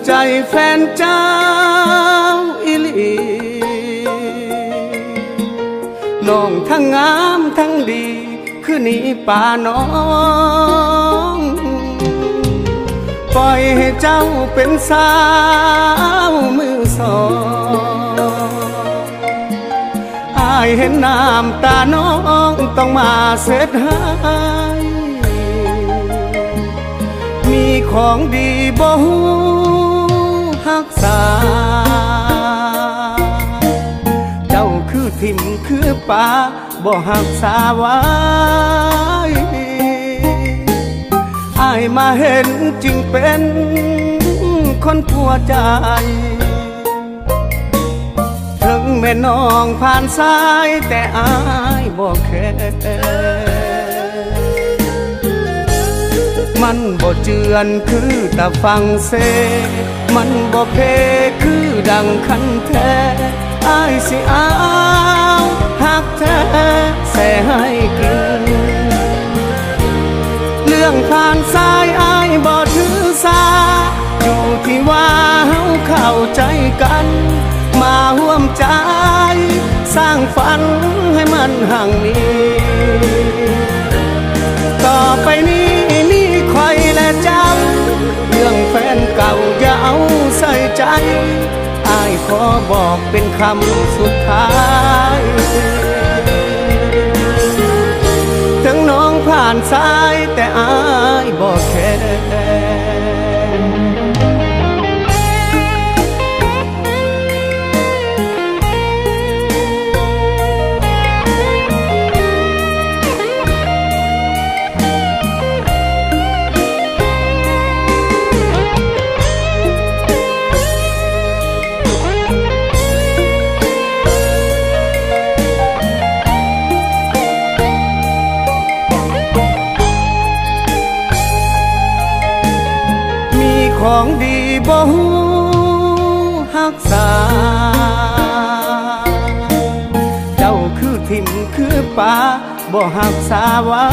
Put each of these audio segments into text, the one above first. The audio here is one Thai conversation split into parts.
ใจแฟนเจ้าอิลีน้องทั้งงามทั้งดีคือนี่ป่าน้องปล่อยให้เจ้าเป็นสาวมือสองอายเห็นน้ำตาน้องต้องมาเสียดายมีของดีบ่ฮู้รักษาเจ้าคือทิมคือป่าบ่รักษาไว้อายมาเห็นจึงเป็นคนผัวใจถึงแม่น้องผ่านสายแต่อายบ่แค่มันบ่เจือนคือตะฟังเซมันบ่เพคือดังคันแท้อายสิเอาหักแท้แส่ให้กินเรื่องผ่านสายอายบ่ถือสาอยู่ที่ว่าเฮาเข้าใจกันมาร่วมใจสร้างฝันให้มันห่างนี้ต่อไปนี้นี่คอยและเจ้าเรื่องแฟนเก่าอย่าเอาใส่ใจอายขอบอกเป็นคำสุดท้ายถึงน้องผ่านสายแต่อายบอกแค่ของดีบ่ฮู้รักษาเจ้าคือทิมคือป่าบ่รักษาไว้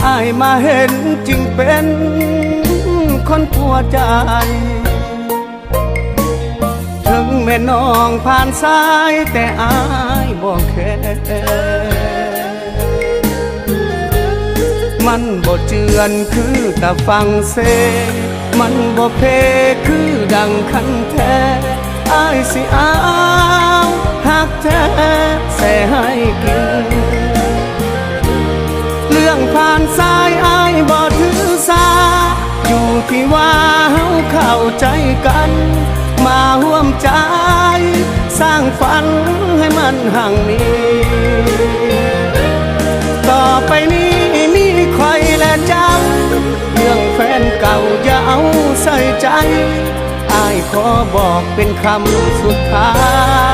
อายมาเห็นจึงเป็นคนผัวใจถึงแม่น้องผ่านสายแต่อายบ่แค่มันบ่เจือนคือตะฟังเซมันบ่เพคือดังคันแท้อายสิเอาหักแท้แส่ให้กินเรื่องผ่านสายอายบ่ถือสาอยู่ที่ว่าเฮาเข้าใจกันมาร่วมใจสร้างฝันให้มันห่างนี้ต่อไปนี้คอยและเจ้าเรื่องแฟนเก่าอย่าเอาใส่ใจอายขอบอกเป็นคำสุดท้า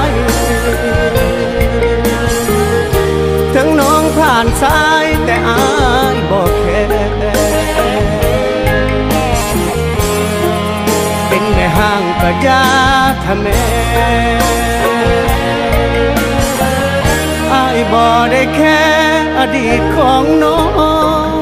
ยถึงน้องผ่านสายแต่อายบอกแค่เป็นแม่ห้างก็อย่าทำแม่อายบ่ได้แค่อดีตของน้อง